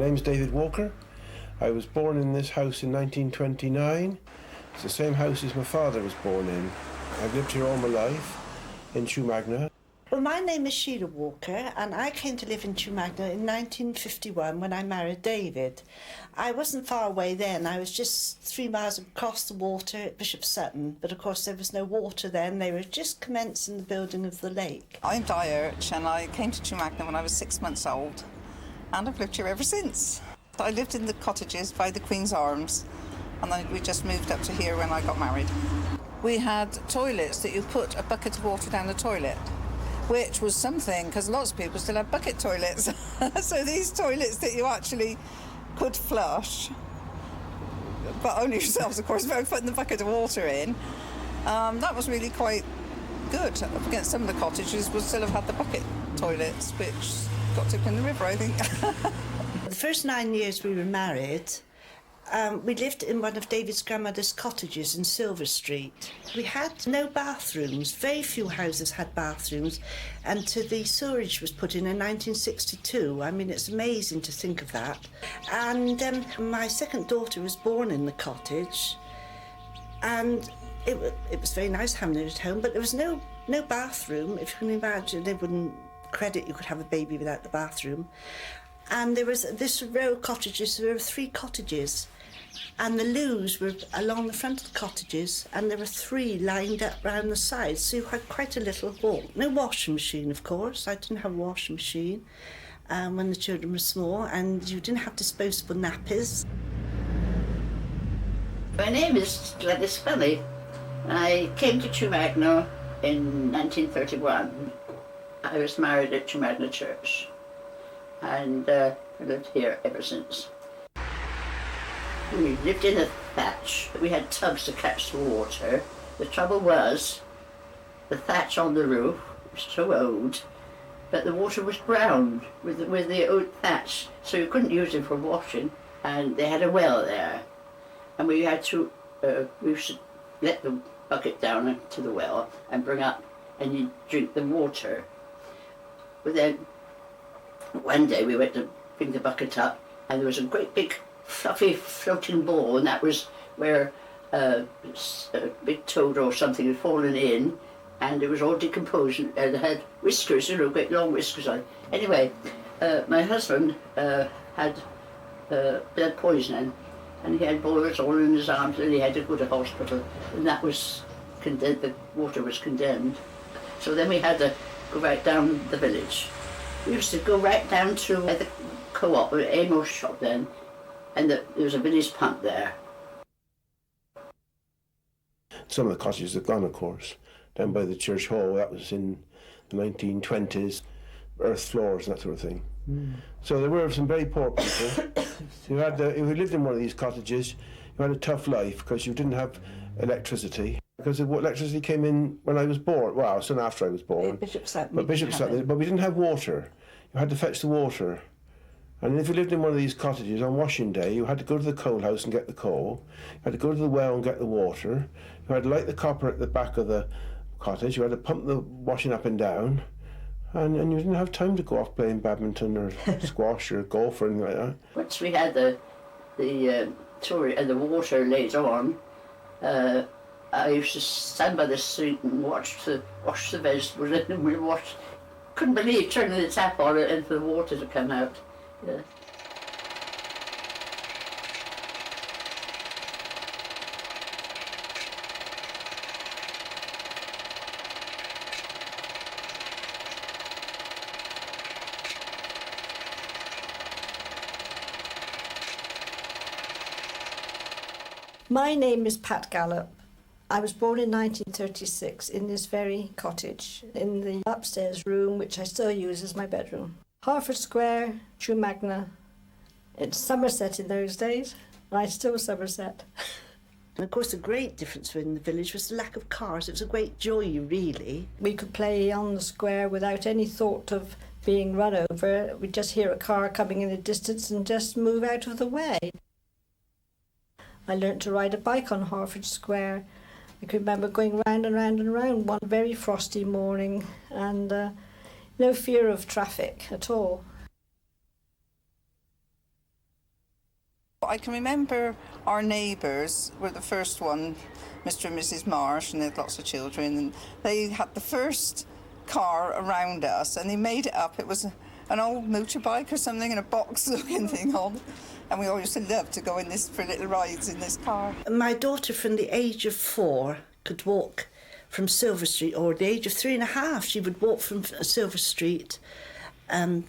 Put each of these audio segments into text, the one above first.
name's David Walker. I was born in this house in 1929. It's the same house as my father was born in. I've lived here all my life, in Chew Magna. Well, my name is Sheila Walker, and I came to live in Chew Magna in 1951 when I married David. I wasn't far away then. I was just 3 miles across the water at Bishop Sutton, but of course there was no water then. They were just commencing the building of the lake. I'm Di Irch, and I came to Chew Magna when I was 6 months old, and I've lived here ever since. I lived in the cottages by the Queen's Arms, and then we just moved up to here when I got married. We had toilets that you put a bucket of water down the toilet, which was something, because lots of people still have bucket toilets. So these toilets that you actually could flush, but only yourselves, of course, by putting the bucket of water in, that was really quite good. Up against some of the cottages would still have had the bucket toilets, which got took in the river, I think. The first 9 years we were married, we lived in one of David's grandmother's cottages in Silver Street. We had no bathrooms. Very few houses had bathrooms, and the sewerage was put in 1962. I mean, it's amazing to think of that. And my second daughter was born in the cottage, and it was very nice having her at home, but there was no bathroom. If you can imagine, they wouldn't credit you could have a baby without the bathroom. And there was this row of cottages. There were 3 cottages, and the loos were along the front of the cottages, and there were 3 lined up round the sides, so you had quite a little hall. No washing machine, of course. I didn't have a washing machine when the children were small, and you didn't have disposable nappies. My name is Gladys Bunny. I came to Chew Magna in 1931. I was married at Chew Magna Church, and I lived here ever since. We lived in a thatch. We had tubs to catch the water. The trouble was, the thatch on the roof was so old, but the water was brown with the old thatch, so you couldn't use it for washing. And they had a well there, and we had to, we used to let the bucket down to the well and bring up, and you drink the water. But then one day we went to bring the bucket up, and there was a great big fluffy floating ball, and that was where a big toad or something had fallen in, and it was all decomposed, and it had whiskers, you know, great long whiskers on. Anyway, my husband had blood poisoning, and he had boils all in his arms, and he had to go to hospital, and that was condemned, the water was condemned. So then we had to go right down the village. We used to go right down to the co-op, Amos shop then, and there was a village pump there. Some of the cottages have gone, of course, down by the church hall. That was in the 1920s, earth floors and that sort of thing. So there were some very poor people who lived in one of these cottages. You had a tough life because you didn't have electricity. Because electricity came in when I was born. Well, soon after I was born. Bishop Sutton. But we didn't have water. You had to fetch the water. And if you lived in one of these cottages on washing day, you had to go to the coal house and get the coal. You had to go to the well and get the water. You had to light the copper at the back of the cottage. You had to pump the washing up and down. And you didn't have time to go off playing badminton or squash or golf or anything like that. Once we had the water later on, I used to stand by the street and wash the vegetables, and we couldn't believe turning the tap on it and for the water to come out. Yeah. My name is Pat Gallop. I was born in 1936 in this very cottage, in the upstairs room, which I still use as my bedroom. Hertford Square, Chew Magna. It's Somerset in those days, and I still Somerset. And of course the great difference in the village was the lack of cars. It was a great joy, really. We could play on the square without any thought of being run over. We'd just hear a car coming in the distance and just move out of the way. I learnt to ride a bike on Hertford Square. I can remember going round and round and round one very frosty morning, and no fear of traffic at all. But I can remember our neighbours were the first one, Mr. and Mrs. Marsh, and they had lots of children, and they had the first car around us, and they made it up. It was an old motorbike or something, and a box-looking thing on. And we all used to love to go in this for little rides in this car. My daughter, from the age of 4, could walk from Silver Street, or the age of 3.5, she would walk from Silver Street, having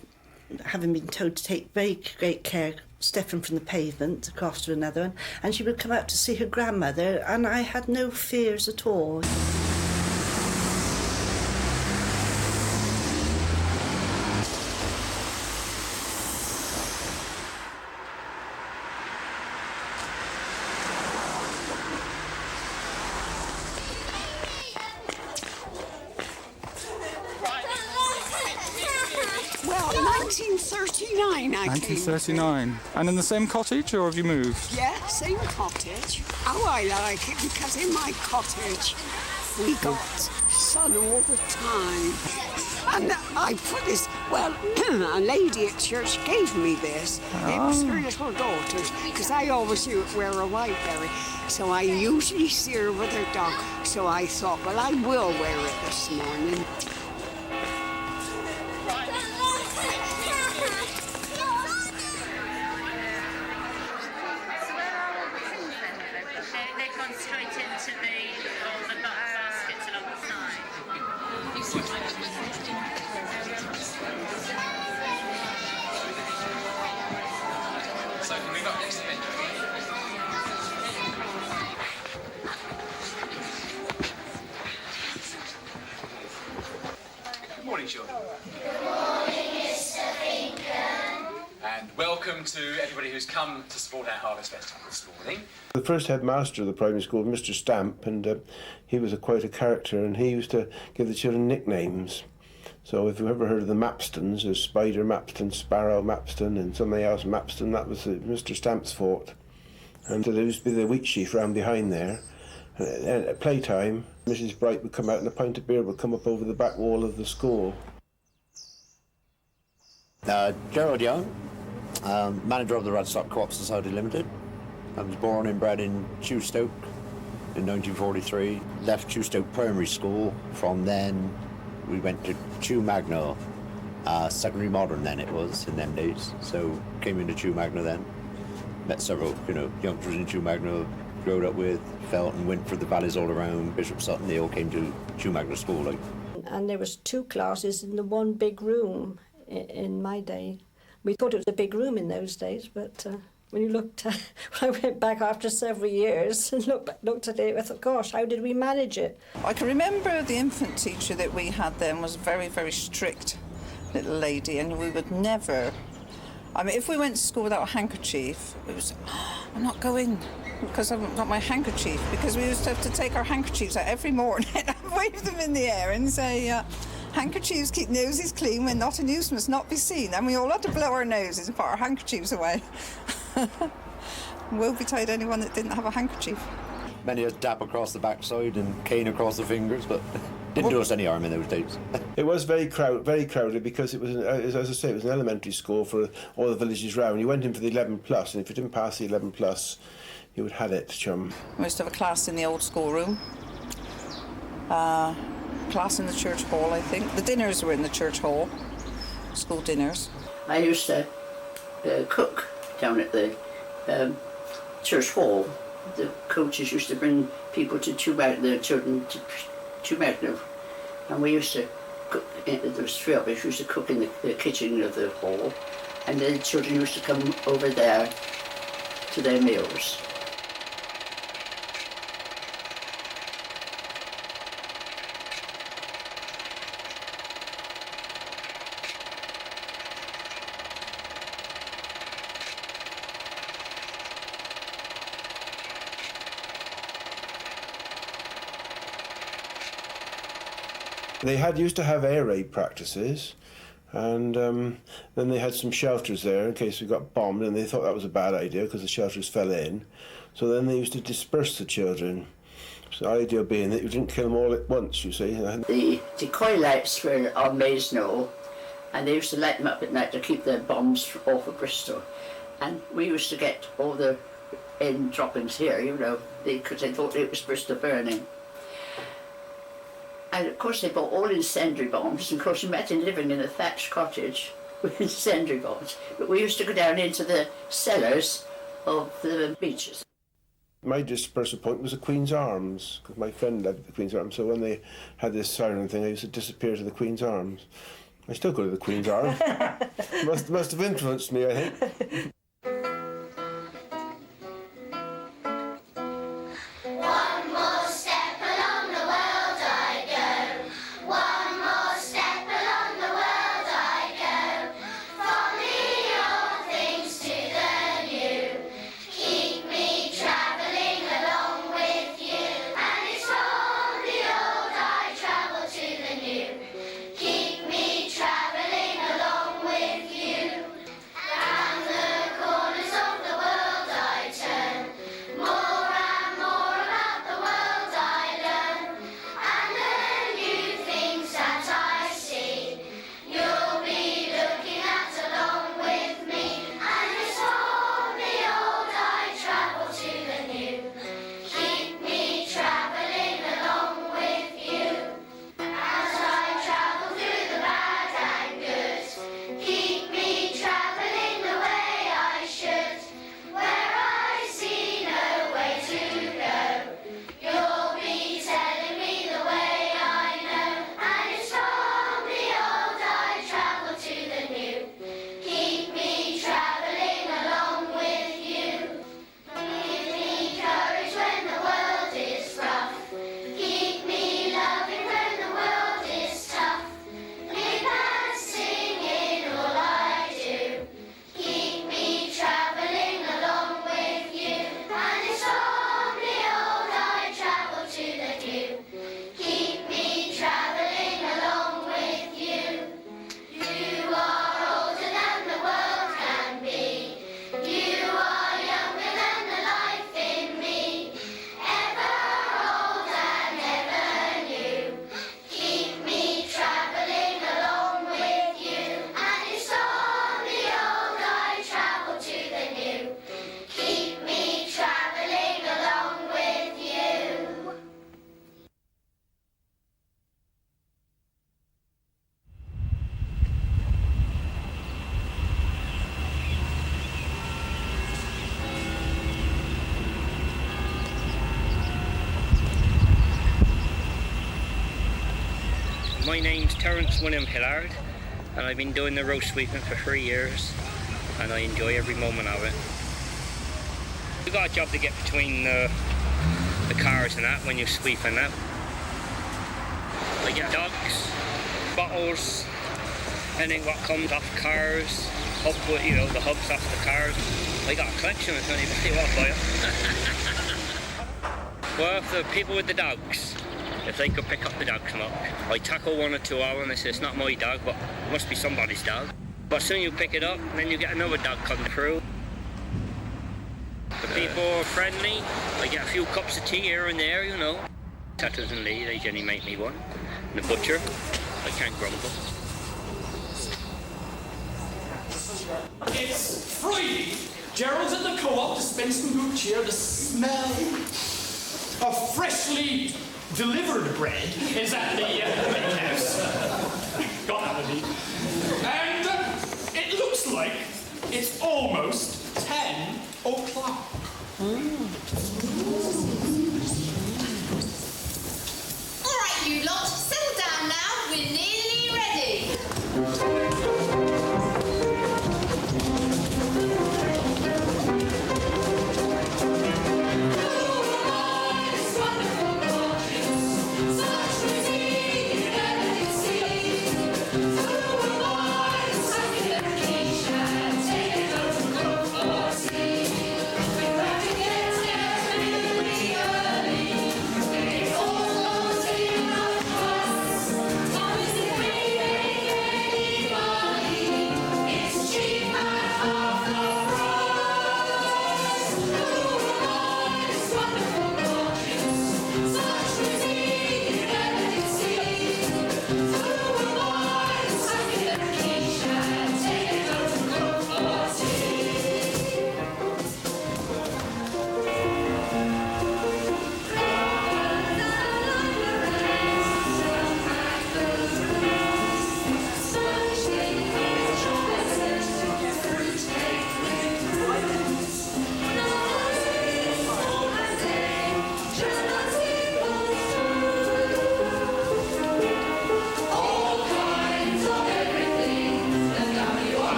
been told to take very great care, stepping from the pavement across to another one, and she would come out to see her grandmother, and I had no fears at all. Well, 1939 I 1939. And in the same cottage, or have you moved? Yeah, same cottage. Oh, I like it because in my cottage we got sun all the time. And I put this, well, a lady at church gave me this. It was her little daughter's, because I always wear a whiteberry. So I usually see her with her dog. So I thought, well, I will wear it this morning. They've gone straight into all the baskets along the side. So can we go next to me? Good morning, children. Good morning, Mr. Finken. And welcome to everybody who's come to support our Harvest Festival this morning. The first headmaster of the primary school was Mr. Stamp, and he was quite a character, and he used to give the children nicknames. So if you've ever heard of the Mapstons, there's Spider Mapston, Sparrow Mapston, and something else Mapston, that was Mr. Stamp's fort. And so there used to be the wheat sheaf round behind there. And at playtime, Mrs. Bright would come out and a pint of beer would come up over the back wall of the school. Gerald Young, manager of the Radstock Co-op Society Limited. I was born and bred in Chewstoke in 1943. Left Chewstoke Primary School. From then, we went to Chew Magna, secondary modern then it was in them days. So came into Chew Magna then. Met several, youngsters in Chew Magna, growed up with, felt and went for the valleys all around Bishop Sutton. They all came to Chew Magna School. And there was 2 classes in the one big room in my day. We thought it was a big room in those days, but when you looked, when I went back after several years and looked at it, I thought, gosh, how did we manage it? I can remember the infant teacher that we had then was a very, very strict little lady, and we would never... I mean, if we went to school without a handkerchief, it was, I'm not going because I haven't got my handkerchief, because we used to have to take our handkerchiefs out every morning and wave them in the air and say, handkerchiefs keep noses clean when not in use must not be seen. And we all had to blow our noses and put our handkerchiefs away. Woe betide anyone that didn't have a handkerchief. Many a dap across the backside and cane across the fingers, but didn't do us any harm in those days. It was very crowded because it was, as I say, it was an elementary school for all the villages round. You went in for the 11 plus, and if you didn't pass the 11 plus, you would had it, chum. We used to have a class in the old schoolroom. Class in the church hall, I think. The dinners were in the church hall, school dinners. I used to cook down at the church hall. The coaches used to bring people to Chew Magna, the children to Chew Magna, and we used to cook. There was 3 of us. Used to cook in the kitchen of the hall, and the children used to come over there to their meals. They used to have air raid practices, and then they had some shelters there in case we got bombed, and they thought that was a bad idea because the shelters fell in. So then they used to disperse the children. So the idea being that you didn't kill them all at once, you see. The decoy lights were on Maysnow, and they used to light them up at night to keep the bombs off of Bristol. And we used to get all the end droppings here, you know, because they thought it was Bristol burning. And of course they bought all incendiary bombs, and of course imagine living in a thatched cottage with incendiary bombs. But we used to go down into the cellars of the beaches. My dispersal point was the Queen's Arms, because my friend lived at the Queen's Arms, so when they had this siren thing, I used to disappear to the Queen's Arms. I still go to the Queen's Arms. must have influenced me, I think. My name's Terence William Hillard, and I've been doing the road sweeping for 3 years, and I enjoy every moment of it. You've got a job to get between the cars and that when you're sweeping that. I get dogs, bottles, anything what comes off cars, up with, you know, the hubs off the cars. I got a collection if anybody wants to buy it. Well, if the people with the dogs, if they could pick up the dog's muck, I tackle one or two of them and I say, it's not my dog, but it must be somebody's dog. But soon you pick it up, and then you get another dog come through. The people are friendly. I get a few cups of tea here and there, you know. Tatters and Lee, they generally make me one. And the butcher, I can't grumble. It's Friday. Gerald's at the co-op dispensing good cheer. The smell of freshly delivered bread is at the bakehouse. Got that, indeed. And it looks like it's almost 10 o'clock. All right, you lot, settle down now. We're nearly ready. Such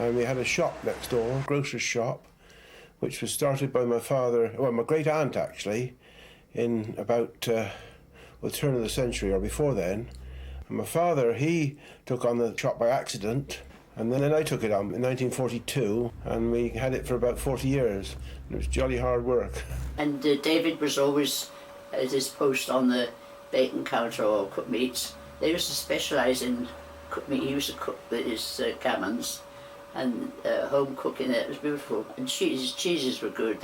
and we had a shop next door, a grocer's shop, which was started by my father, well, my great aunt actually, in about the turn of the century or before then. And my father, he took on the shop by accident, and then I took it on in 1942, and we had it for about 40 years. And it was jolly hard work. And David was always at his post on the bacon counter or cooked meats. They used to specialise in cooked meat. He used to cook his gammons and home cooking. It was beautiful. And cheeses were good.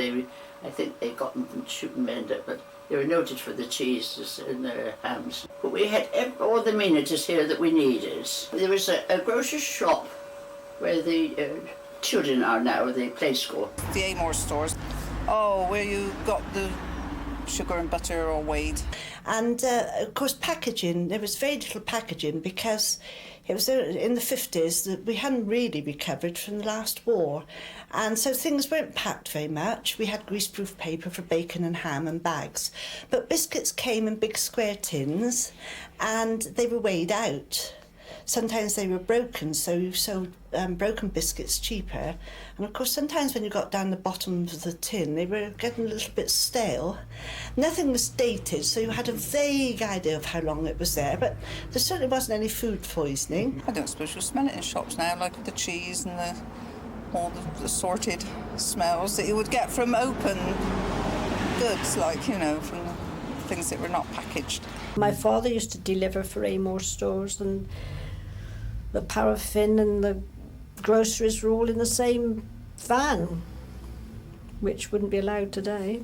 I think they got them from Chew Magna, but they were noted for the cheeses and their hams. But we had all the amenities here that we needed. There was a grocer's shop where the children are now, the play school. The Amore stores. Oh, where you got the sugar and butter or weighed. And of course packaging, there was very little packaging because it was in the 50s that we hadn't really recovered from the last war, and so things weren't packed very much. We had greaseproof paper for bacon and ham and bags, but biscuits came in big square tins and they were weighed out. Sometimes they were broken, so you sold broken biscuits cheaper. And of course, sometimes when you got down the bottom of the tin, they were getting a little bit stale. Nothing was dated, so you had a vague idea of how long it was there, but there certainly wasn't any food poisoning. I don't suppose you'll smell it in shops now, like the cheese and all the assorted smells that you would get from open goods, like, you know, from things that were not packaged. My father used to deliver for Amore stores, and the paraffin and the groceries were all in the same van, which wouldn't be allowed today.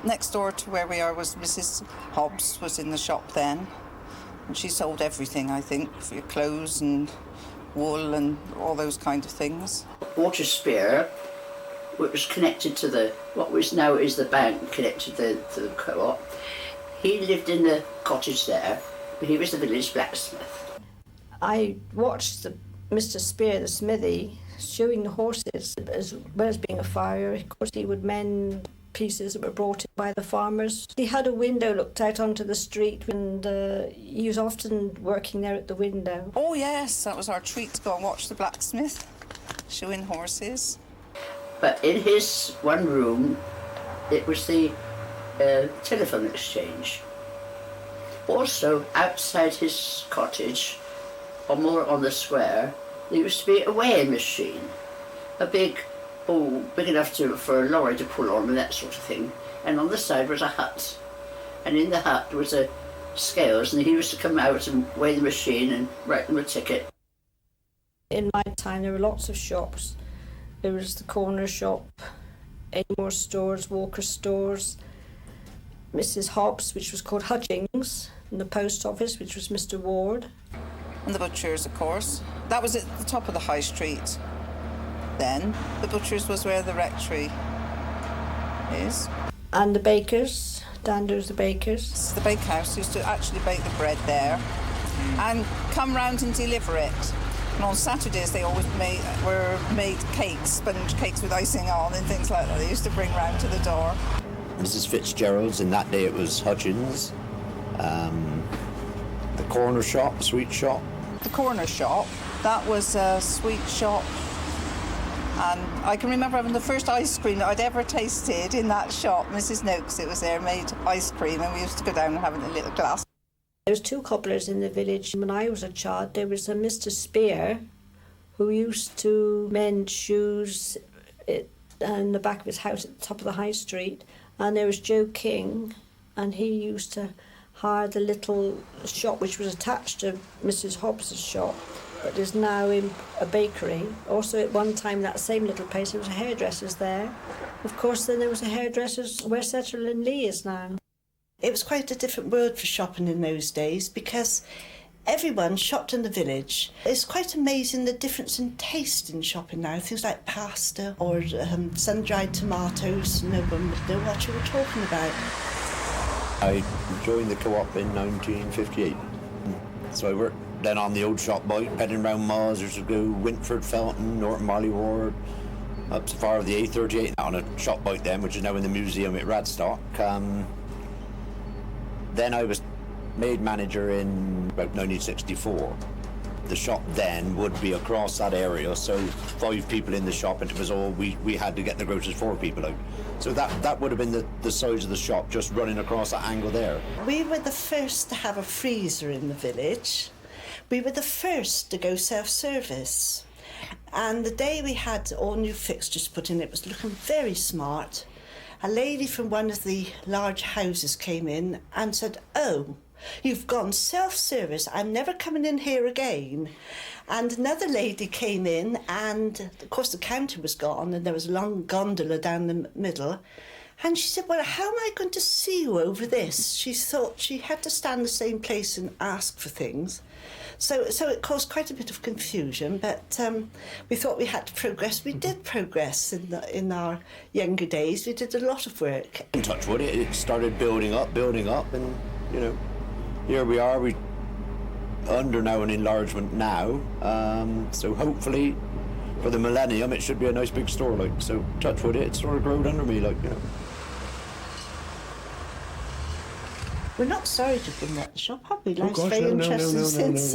Next door to where we are was Mrs. Hobbs, was in the shop then, and she sold everything, I think, for your clothes and wool and all those kind of things. Water Spear, which was connected to what was now is the bank, connected to the co-op. He lived in the cottage there, but he was the village blacksmith. I watched Mr. Spear, the smithy, shoeing the horses, as well as being a farrier. Of course, he would mend pieces that were brought in by the farmers. He had a window looked out onto the street, and he was often working there at the window. Oh yes, that was our treat, to go and watch the blacksmith shoeing horses. But in his one room, it was the telephone exchange. Also, outside his cottage, or more on the square, there used to be a weighing machine, big enough for a lorry to pull on and that sort of thing. And on the side was a hut, and in the hut there was a scales, and he used to come out and weigh the machine and write them a ticket. In my time, there were lots of shops. There was the corner shop, Amore stores, Walker stores, Mrs. Hobbs, which was called Hutchings, and the post office, which was Mr. Ward. And the butchers, of course. That was at the top of the high street. Then the butchers was where the rectory is. And the bakers, Dander's the bakers. The bakehouse used to actually bake the bread there and come round and deliver it. And on Saturdays they always made cakes, sponge cakes with icing on and things like that. They used to bring round to the door. Mrs. Fitzgerald's, in that day it was Hutchins. The corner shop, sweet shop. The corner shop, that was a sweet shop. And I can remember having the first ice cream that I'd ever tasted in that shop. Mrs. Noakes, it was there, made ice cream, and we used to go down and have it in a little glass. There was 2 cobblers in the village. When I was a child, there was a Mr. Spear who used to mend shoes in the back of his house at the top of the high street. And there was Joe King, and he used to hire the little shop which was attached to Mrs. Hobbs's shop, but is now in a bakery. Also, at one time, that same little place, there was a hairdresser's there. Of course, then there was a hairdresser's where Settle and Lee is now. It was quite a different world for shopping in those days because everyone shopped in the village. It's quite amazing the difference in taste in shopping now. Things like pasta or sun-dried tomatoes. No one would know what you were talking about. I joined the co-op in 1958. So I worked then on the old shop bike, heading round Mars, used to go Wintford, Felton, Norton Marley Ward, up to far of the A38 on a shop bike then, which is now in the museum at Radstock. Then I was made manager in about 1964. the shop then would be across that area, so 5 people in the shop, and it was all we had to get the groceries 4 people out. So that would have been the size of the shop, just running across that angle there. We were the first to have a freezer in the village. We were the first to go self-service. And the day we had all new fixtures put in, it was looking very smart. A lady from one of the large houses came in and said, "Oh, you've gone self-service, I'm never coming in here again." And another lady came in, and of course the counter was gone, and there was a long gondola down the middle. And she said, "Well, how am I going to see you over this?" She thought she had to stand the same place and ask for things. So it caused quite a bit of confusion, but we thought we had to progress. We did progress in our younger days. We did a lot of work. In touch with it, it started building up, and, you know, here we are. We under now an enlargement now, so hopefully for the millennium it should be a nice big store, like. So touch with it, it sort of growed under me, like, you know. We're not sorry to bring that shop, have we? Life's very interesting since.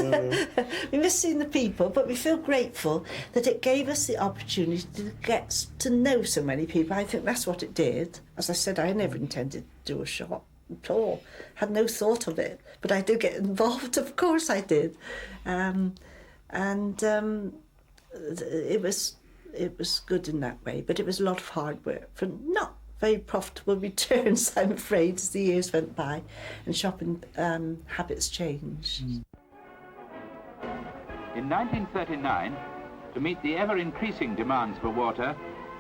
We miss seeing the people, but we feel grateful that it gave us the opportunity to get to know so many people. I think that's what it did. As I said, I never intended to do a shop at all. Had no thought of it, but I did get involved. Of course, I did, it was good in that way. But it was a lot of hard work for not very profitable returns, I'm afraid, as the years went by and shopping habits changed. In 1939, to meet the ever-increasing demands for water,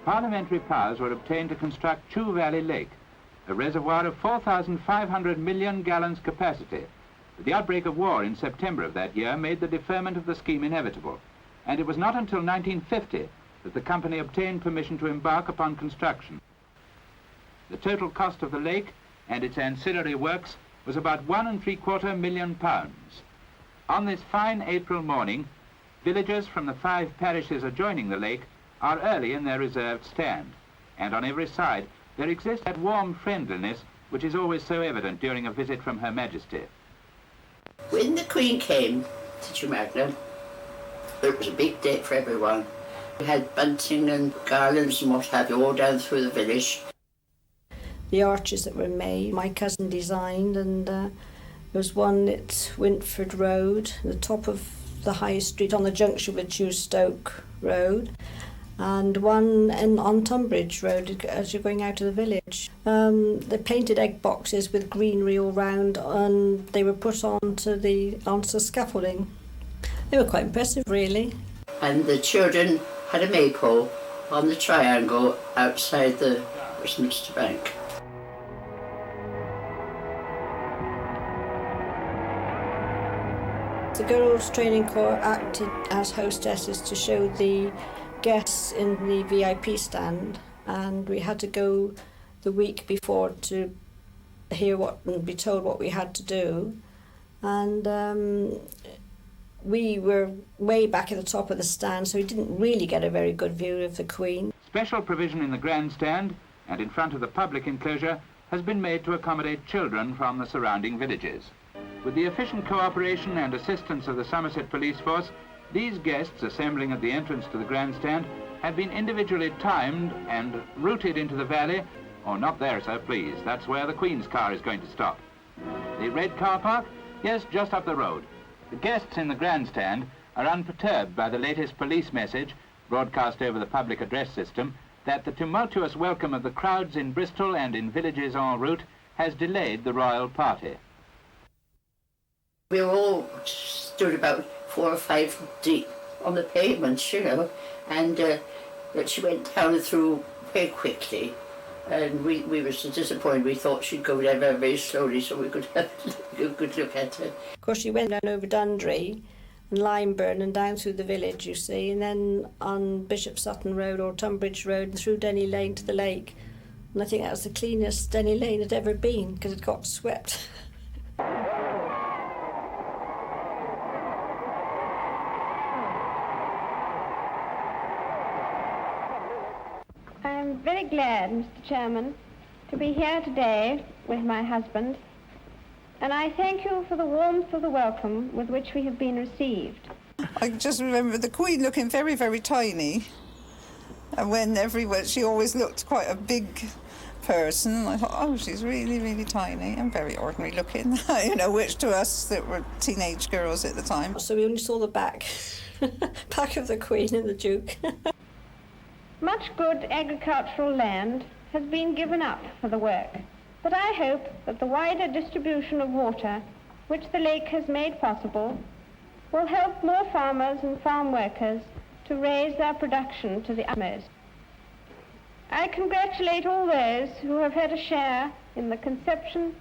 parliamentary powers were obtained to construct Chew Valley Lake, a reservoir of 4,500 million gallons capacity. The outbreak of war in September of that year made the deferment of the scheme inevitable, and it was not until 1950 that the company obtained permission to embark upon construction. The total cost of the lake and its ancillary works was about £1.75 million. On this fine April morning, villagers from the 5 parishes adjoining the lake are early in their reserved stand, and on every side there exists that warm friendliness which is always so evident during a visit from Her Majesty. When the Queen came to Chew Magna, it was a big day for everyone. We had bunting and garlands and what have you all down through the village. The arches that were made, my cousin designed, and there was one at Wintford Road, the top of the High Street on the junction with Chew Stoke Road, and one on Tunbridge Road as you're going out of the village. They painted egg boxes with greenery all round, and they were put onto the scaffolding. They were quite impressive, really. And the children had a maypole on the triangle outside the Westminster Bank. The Girls' Training Corps acted as hostesses to show the guests in the VIP stand, and we had to go the week before to hear and be told what we had to do. And we were way back at the top of the stand, so we didn't really get a very good view of the Queen. Special provision in the grandstand and in front of the public enclosure has been made to accommodate children from the surrounding villages. With the efficient cooperation and assistance of the Somerset Police Force, these guests assembling at the entrance to the grandstand had been individually timed and routed into the valley. Oh, not there, sir, please. That's where the Queen's car is going to stop. The red car park? Yes, just up the road. The guests in the grandstand are unperturbed by the latest police message, broadcast over the public address system, that the tumultuous welcome of the crowds in Bristol and in villages en route has delayed the royal party. We were all stood about 4 or 5 deep on the pavements, you know, and she went down through very quickly, and we were so disappointed. We thought she'd go down very, very slowly so we could have a good look at her. Of course, she went down over Dundry and Limeburn and down through the village, you see, and then on Bishop Sutton Road or Tunbridge Road and through Denny Lane to the lake. And I think that was the cleanest Denny Lane had ever been because it got swept. I'm very glad, Mr. Chairman, to be here today with my husband, and I thank you for the warmth of the welcome with which we have been received. I just remember the Queen looking very, very tiny. And when everywhere, she always looked quite a big person. I thought, oh, she's really, really tiny and very ordinary looking, you know, which to us that were teenage girls at the time. So we only saw the back of the Queen and the Duke. Much good agricultural land has been given up for the work, but I hope that the wider distribution of water, which the lake has made possible, will help more farmers and farm workers to raise their production to the utmost. I congratulate all those who have had a share in the conception,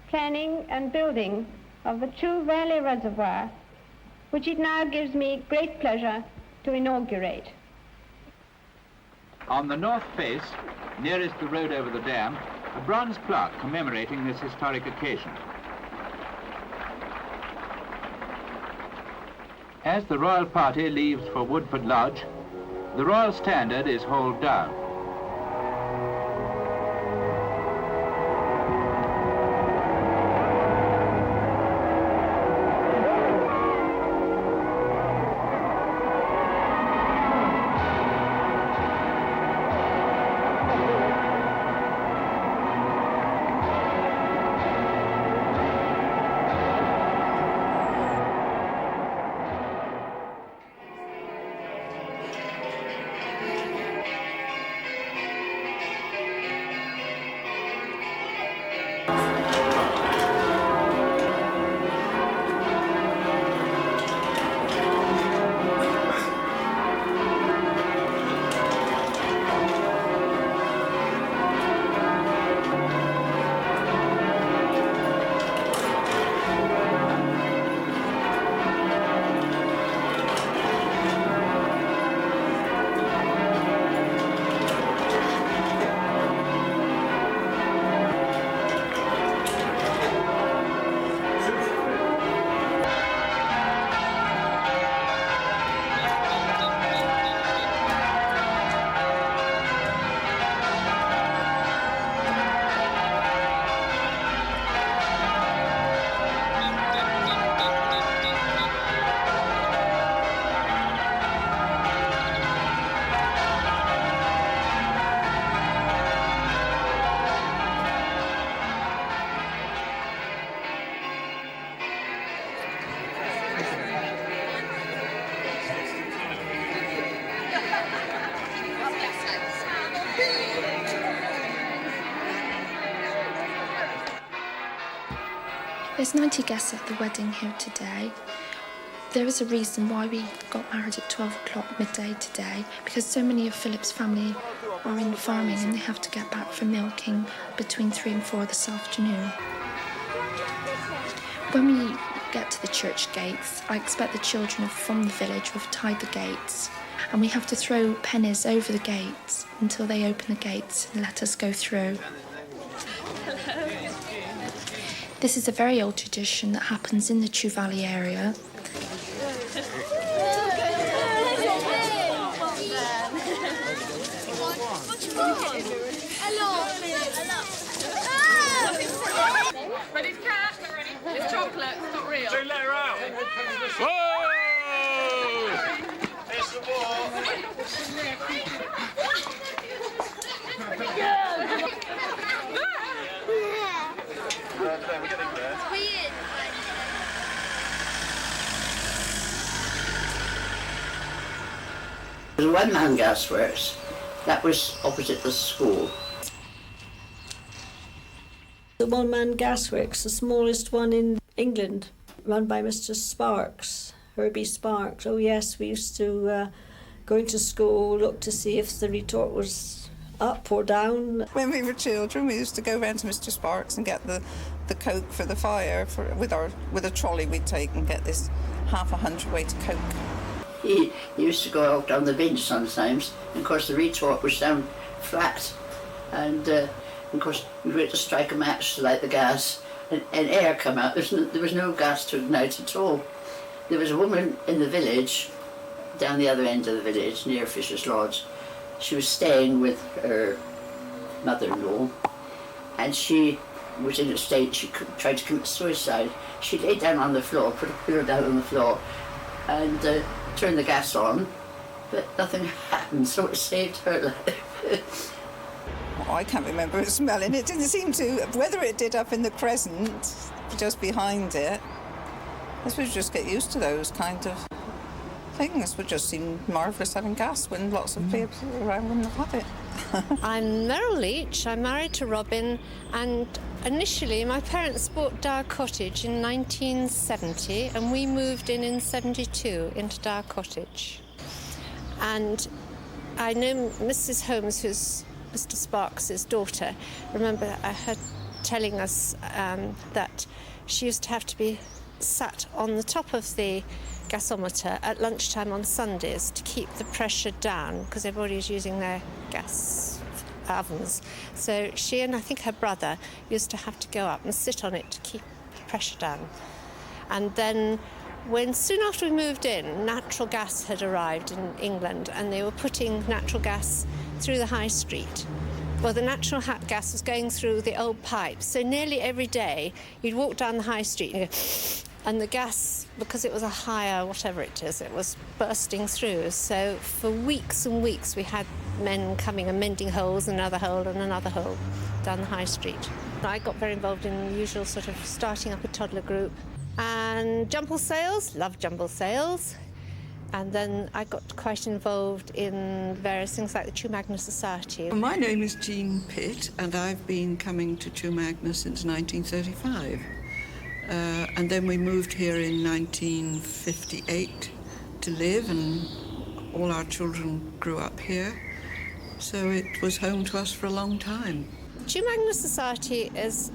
planning and building of the Chew Valley Reservoir, which it now gives me great pleasure to inaugurate. On the north face, nearest the road over the dam, a bronze plaque commemorating this historic occasion. As the royal party leaves for Woodford Lodge, the royal standard is hauled down. There's 90 guests at the wedding here today. There is a reason why we got married at 12 o'clock midday today, because so many of Philip's family are in farming and they have to get back for milking between 3 and 4 this afternoon. When we get to the church gates, I expect the children from the village will have tied the gates, and we have to throw pennies over the gates until they open the gates and let us go through. This is a very old tradition that happens in the Chew Valley area. Ready to catch? It's chocolate, it's not real. Don't let her out. Whoa! It's the war. We're getting there. There's a one-man gasworks. That was opposite the school. The one-man gasworks, the smallest one in England, run by Mr. Sparks, Herbie Sparks. Oh yes, we used to go into school, look to see if the retort was up or down. When we were children, we used to go round to Mr. Sparks and get the coke for the fire. With a trolley we'd take and get this half a hundredweight of coke. He used to go out on the bench sometimes, and of course the retort was down flat, and of course we were to strike a match to light the gas, and air come out. There was no gas to ignite at all. There was a woman in the village, down the other end of the village, near Fisher's Lodge. She was staying with her mother-in-law, and she was in a state she tried to commit suicide. She lay down on the floor, put a pillow down on the floor, and turn the gas on, but nothing happened, so it saved her life. I can't remember smelling. It didn't seem to, whether it did up in the crescent, just behind it. I suppose you just get used to those kind of things. It would just seem marvellous having gas when lots of people around wouldn't have had it. I'm Meryl Leach. I'm married to Robin, and initially my parents bought Dar Cottage in 1970 and we moved in 72 into Dar Cottage. And I know Mrs. Holmes, who's Mr. Sparks' daughter, remember her telling us that she used to have to be sat on the top of the gasometer at lunchtime on Sundays to keep the pressure down because everybody was using their gas ovens. So she and I think her brother used to have to go up and sit on it to keep the pressure down. And then soon after we moved in, natural gas had arrived in England and they were putting natural gas through the high street. Well, the natural gas was going through the old pipes, so nearly every day you'd walk down the high street and go, and the gas, because it was a higher whatever it is, it was bursting through. So for weeks and weeks we had men coming and mending holes, another hole and another hole down the high street. I got very involved in the usual sort of starting up a toddler group. And jumble sales, loved jumble sales. And then I got quite involved in various things like the Chew Magna Society. My name is Jean Pitt, and I've been coming to Chew Magna since 1935. And then we moved here in 1958 to live, and all our children grew up here. So it was home to us for a long time. Chew Magna Society is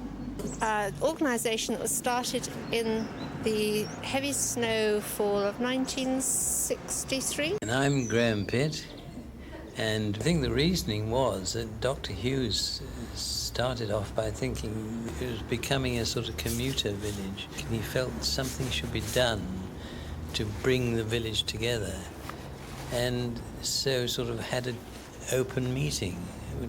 an organisation that was started in the heavy snowfall of 1963. And I'm Graham Pitt, and I think the reasoning was that Dr. Hughes started off by thinking it was becoming a sort of commuter village. He felt something should be done to bring the village together, and so sort of had an open meeting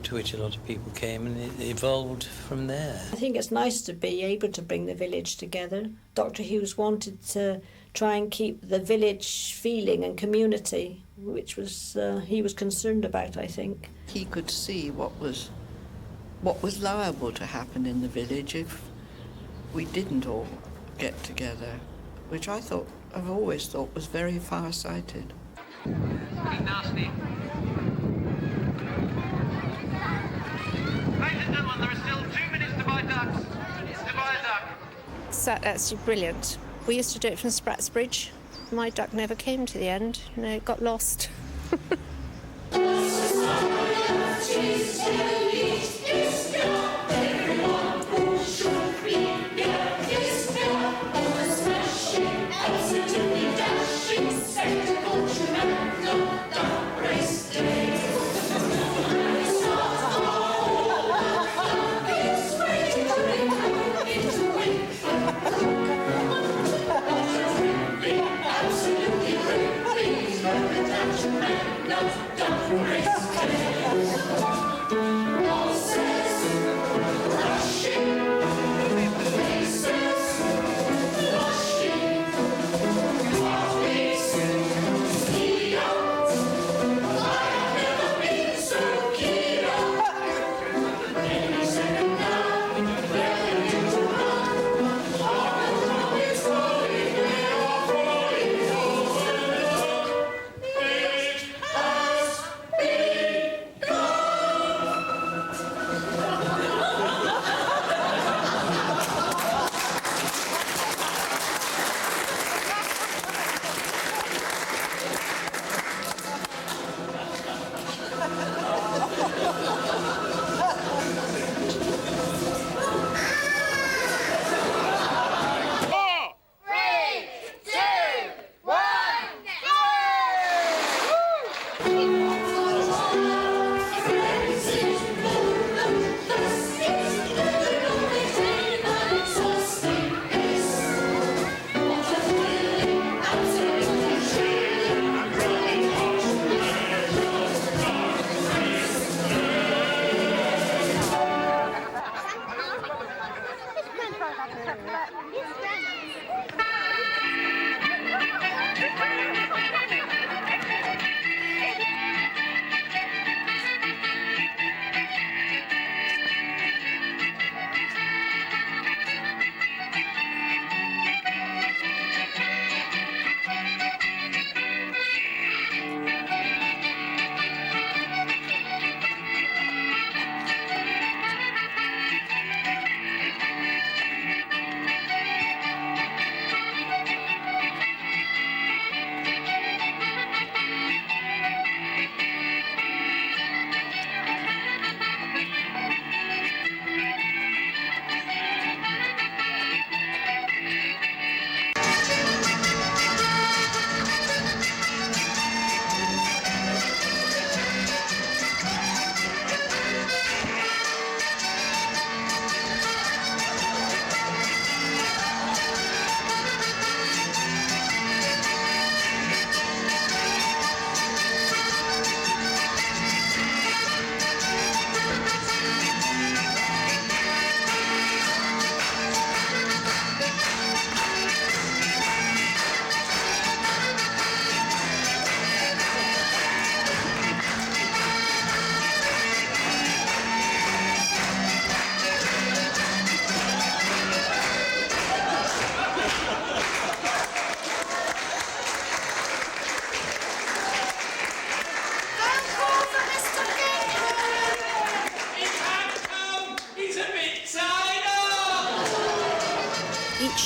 to which a lot of people came, and it evolved from there. I think it's nice to be able to bring the village together. Dr. Hughes wanted to try and keep the village feeling and community, which was he was concerned about, I think. He could see what was liable to happen in the village if we didn't all get together, which I've always thought was very far-sighted. Pretty nasty. Ladies and gentlemen, there are still 2 minutes to buy ducks. To buy a duck. So that's brilliant. We used to do it from Spratt's Bridge. My duck never came to the end. No, it got lost. No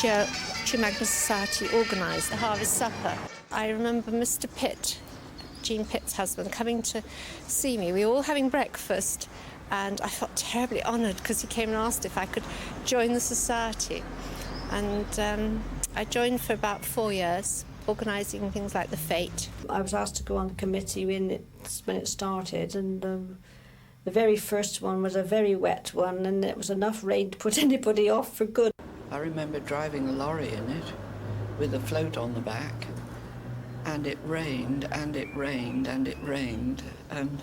each year Chew Magna Society organised the Harvest Supper. I remember Mr. Pitt, Jean Pitt's husband, coming to see me. We were all having breakfast, and I felt terribly honoured because he came and asked if I could join the society. And I joined for about 4 years, organising things like the fete. I was asked to go on the committee when it started, and the very first one was a very wet one, and it was enough rain to put anybody off for good. I remember driving a lorry in it with a float on the back, and it rained and it rained and it rained, and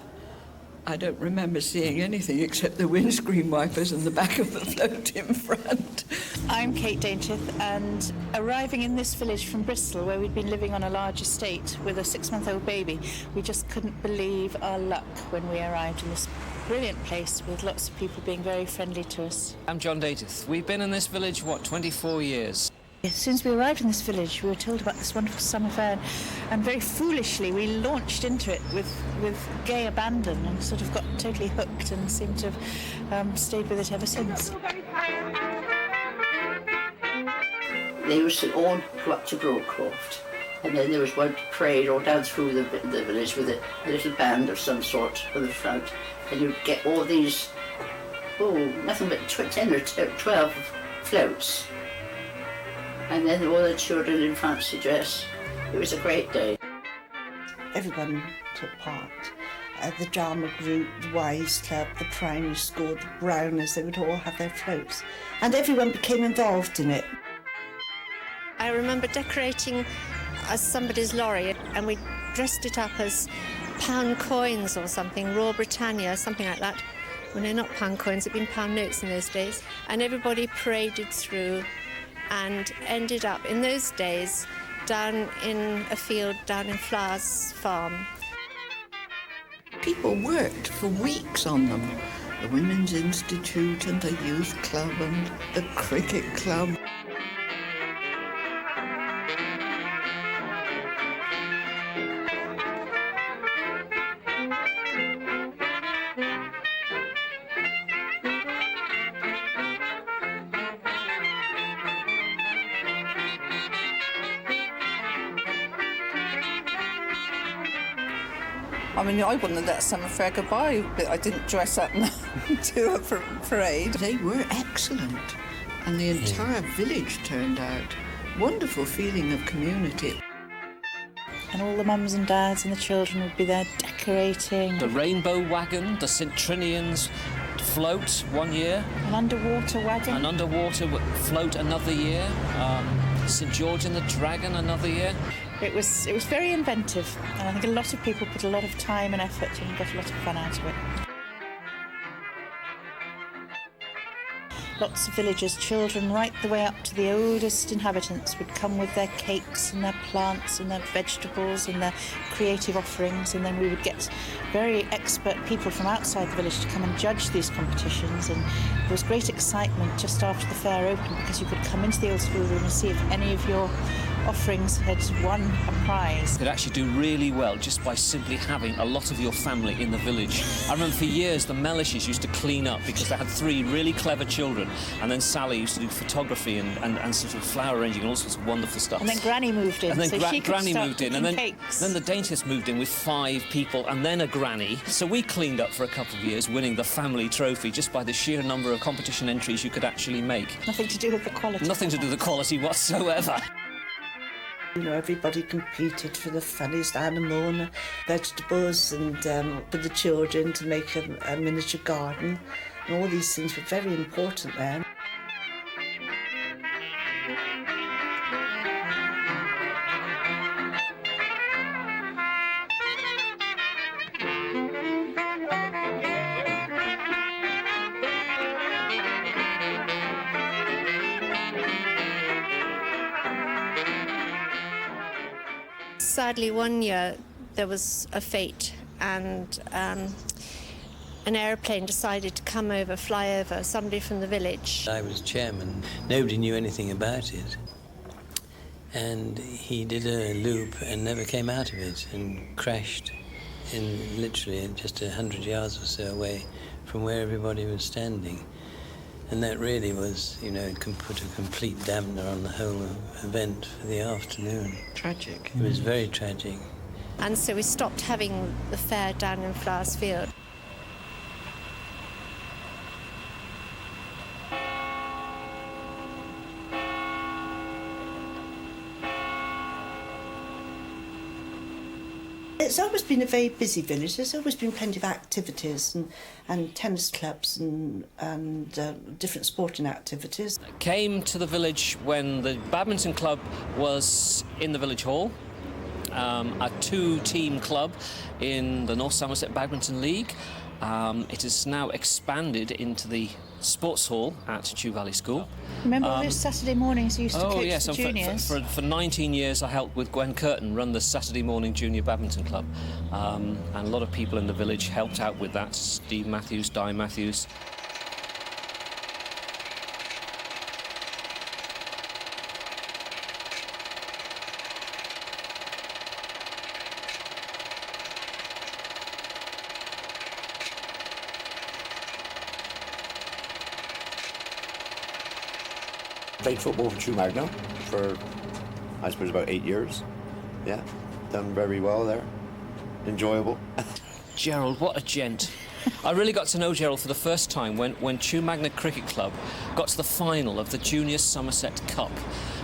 I don't remember seeing anything except the windscreen wipers and the back of the float in front. I'm Kate Daintith, and arriving in this village from Bristol, where we'd been living on a large estate with a 6-month-old baby, we just couldn't believe our luck when we arrived in this brilliant place with lots of people being very friendly to us. I'm John Daintith. We've been in this village, 24 years? As soon as we arrived in this village, we were told about this wonderful summer fair, and very foolishly we launched into it with gay abandon and sort of got totally hooked and seem to have stayed with it ever since. They used to all go up to Broadcroft, and then there was one parade all down through the village with a little band of some sort on the front, and you'd get all these, nothing but 10 or 12 floats. And then all the children in fancy dress. It was a great day. Everyone took part. The drama group, the Wives Club, the primary school, the Browners, they would all have their floats. And everyone became involved in it. I remember decorating somebody's lorry, and we dressed it up as pound coins or something, Raw Britannia, something like that. Well, no, not pound coins, it'd been pound notes in those days. And everybody paraded through and ended up, in those days, down in a field down in Flowers Farm. People worked for weeks on them. The Women's Institute and the Youth Club and the Cricket Club. I mean, I wouldn't have let a summer fair go by, but I didn't dress up and do a parade. They were excellent, and the entire village turned out. Wonderful feeling of community. And all the mums and dads and the children would be there decorating. The rainbow wagon, the St Trinian's float one year. An underwater wagon. An underwater float another year. St George and the Dragon another year. It was very inventive, and I think a lot of people put a lot of time and effort and got a lot of fun out of it. Lots of villagers, children, right the way up to the oldest inhabitants would come with their cakes and their plants and their vegetables and their creative offerings, and then we would get very expert people from outside the village to come and judge these competitions, and there was great excitement just after the fair opened because you could come into the old schoolroom and see if any of your offerings had won a prize. You could actually do really well just by simply having a lot of your family in the village. I remember for years the Mellishes used to clean up because they had 3 really clever children, and then Sally used to do photography and sort of flower arranging and all sorts of wonderful stuff. And then Granny moved in, and then so she could Granny start moved in, and then cakes. the Daintists moved in with 5 people and then a Granny. So we cleaned up for a couple of years, winning the family trophy just by the sheer number of competition entries you could actually make. Nothing to do with the quality. Nothing to do with the quality whatsoever. You know, everybody competed for the funniest animal and the vegetables, and with the children to make a miniature garden. And all these things were very important then. Sadly, one year there was a fete, and an aeroplane decided to come over, fly over somebody from the village. I was chairman. Nobody knew anything about it. And he did a loop and never came out of it and crashed in literally just 100 yards or so away from where everybody was standing. And that really was, you know, put a complete dampener on the whole event for the afternoon. Tragic. It was very tragic. And so we stopped having the fair down in Flowers Field. It's always been a very busy village. There's always been plenty of activities and tennis clubs and different sporting activities. Came to the village when the badminton club was in the village hall, a two-team club in the North Somerset Badminton League. It has now expanded into the sports hall at Chew Valley School. Remember all those Saturday mornings you used to coach yes, the juniors? For 19 years I helped with Gwen Curtin run the Saturday morning junior badminton club. And a lot of people in the village helped out with that. Steve Matthews, Di Matthews. Played football for Chew Magna for, I suppose, about 8 years. Yeah, done very well there. Enjoyable. Gerald, what a gent. I really got to know Gerald for the first time when Chew Magna Cricket Club got to the final of the Junior Somerset Cup.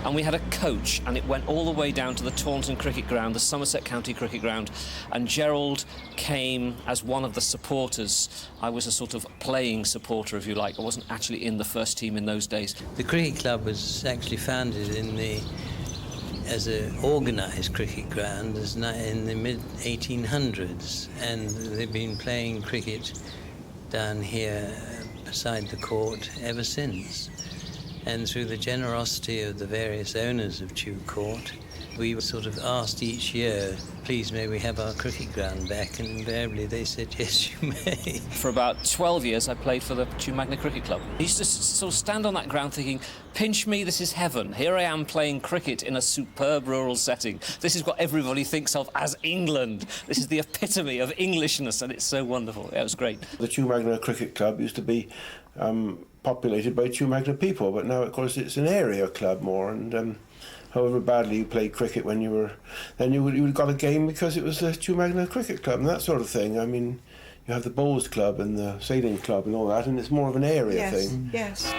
And we had a coach, and it went all the way down to the Taunton Cricket Ground, the Somerset County Cricket Ground, and Gerald came as one of the supporters. I was a sort of playing supporter, if you like. I wasn't actually in the first team in those days. The cricket club was actually founded as an organised cricket ground in the mid-1800s, and they've been playing cricket down here beside the court ever since. And through the generosity of the various owners of Chew Court, we were sort of asked each year, please may we have our cricket ground back, and invariably they said, yes, you may. For about 12 years I played for the Chew Magna Cricket Club. I used to sort of stand on that ground thinking, pinch me, this is heaven. Here I am playing cricket in a superb rural setting. This is what everybody thinks of as England. This is the epitome of Englishness, and it's so wonderful. Yeah, it was great. The Chew Magna Cricket Club used to be populated by Chew Magna people, but now, of course, it's an area club more, and however badly you played cricket when you were, then you would have got a game because it was the Chew Magna Cricket Club and that sort of thing. I mean, you have the bowls club and the sailing club and all that, and it's more of an area thing. Yes.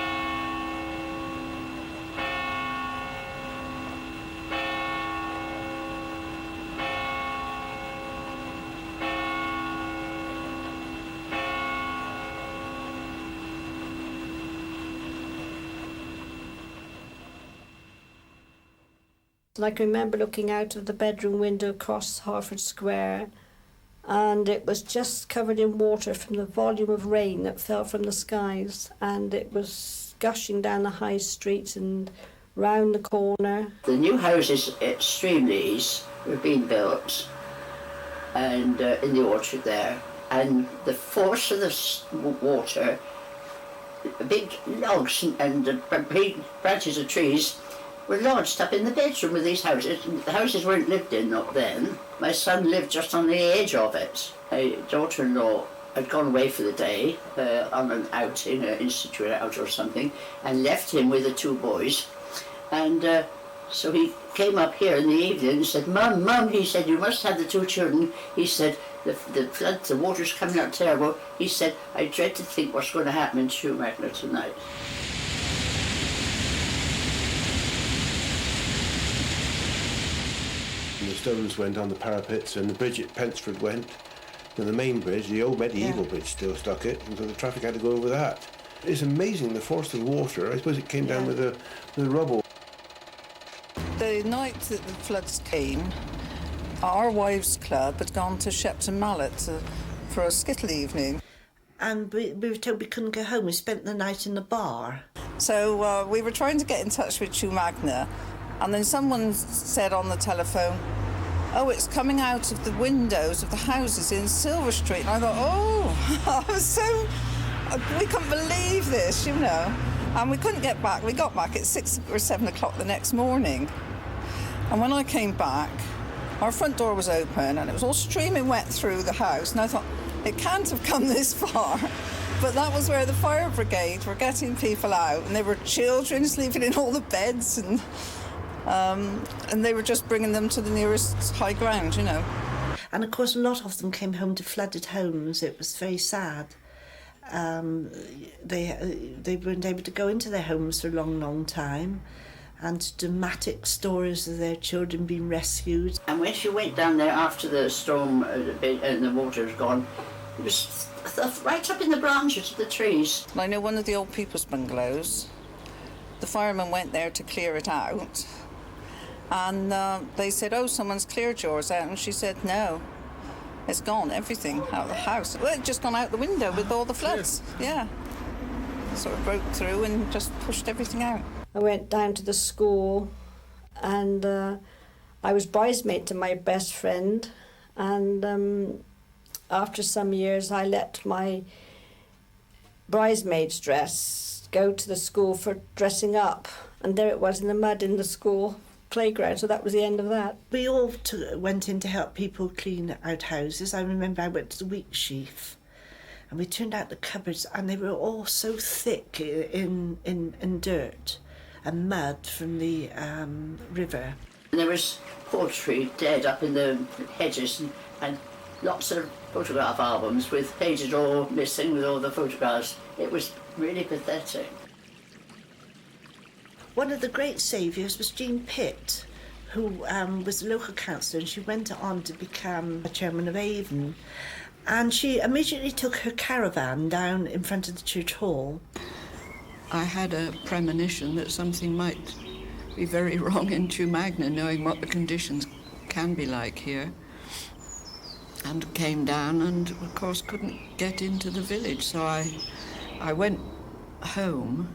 And I can remember looking out of the bedroom window across Harford Square, and it was just covered in water from the volume of rain that fell from the skies, and it was gushing down the high streets and round the corner. The new houses at Streamleys were being built, and in the orchard there, and the force of the water, big logs and big branches of trees were lodged up in the bedroom of these houses. The houses weren't lived in up then. My son lived just on the edge of it. My daughter-in-law had gone away for the day on an outing, an institute out or something, and left him with the two boys. And so he came up here in the evening and said, Mum, he said, you must have the two children. He said, the flood, the water's coming out terrible. He said, I dread to think what's going to happen in Chew Magna tonight. And the stones went on the parapets, and the bridge at Pensford went. And the main bridge, the old medieval bridge, still stuck it, and so the traffic had to go over that. It's amazing the force of the water. I suppose it came down with the rubble. The night that the floods came, our wives' club had gone to Shepton Mallet for a skittle evening. And we were told we couldn't go home. We spent the night in the bar. So we were trying to get in touch with Chew Magna, and then someone said on the telephone, oh, it's coming out of the windows of the houses in Silver Street. And I thought, oh, I was so... we couldn't believe this, you know. And we couldn't get back. We got back at 6 or 7 o'clock the next morning. And when I came back, our front door was open and it was all streaming wet through the house. And I thought, it can't have come this far. But that was where the fire brigade were getting people out, and there were children sleeping in all the beds, and they were just bringing them to the nearest high ground, you know. And of course, a lot of them came home to flooded homes. It was very sad. They weren't able to go into their homes for a long, long time. And dramatic stories of their children being rescued. And when she went down there after the storm and the water was gone, it was right up in the branches of the trees. I know one of the old people's bungalows, the firemen went there to clear it out, and they said, oh, someone's cleared yours out, and she said, no, it's gone, everything out of the house. Well, it just gone out the window with all the floods, yeah. Sort of broke through and just pushed everything out. I went down to the school, and I was bridesmaid to my best friend, and after some years I let my bridesmaid's dress go to the school for dressing up, and there it was in the mud in the school playground, so that was the end of that. We all went in to help people clean out houses. I remember I went to the wheat sheaf, and we turned out the cupboards, and they were all so thick in dirt and mud from the river. And there was poultry dead up in the hedges, and lots of photograph albums with pages all missing with all the photographs. It was really pathetic. One of the great saviours was Jean Pitt, who was a local councillor, and she went on to become a chairman of Avon. And she immediately took her caravan down in front of the church hall. I had a premonition that something might be very wrong in Chew Magna, knowing what the conditions can be like here. And came down and, of course, couldn't get into the village. So I went home,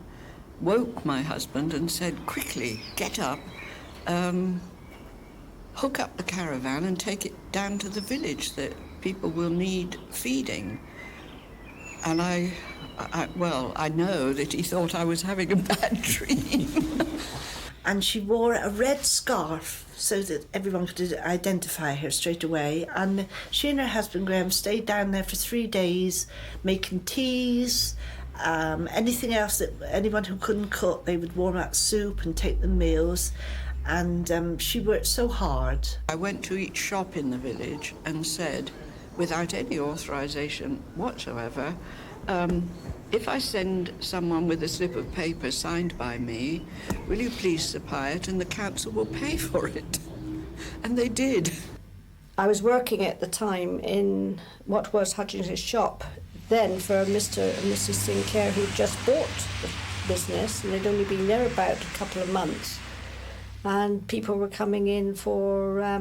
woke my husband and said, quickly, get up, hook up the caravan and take it down to the village that people will need feeding. And I know that he thought I was having a bad dream. And she wore a red scarf so that everyone could identify her straight away. And she and her husband, Graham, stayed down there for 3 days, making teas, anything else that anyone who couldn't cook, they would warm up soup and take them meals. And she worked so hard. I went to each shop in the village and said, without any authorisation whatsoever, if I send someone with a slip of paper signed by me, will you please supply it and the council will pay for it? And they did. I was working at the time in what was Hutchins's shop then for Mr. and Mrs. Sinclair, who'd just bought the business, and they'd only been there about a couple of months. And people were coming in for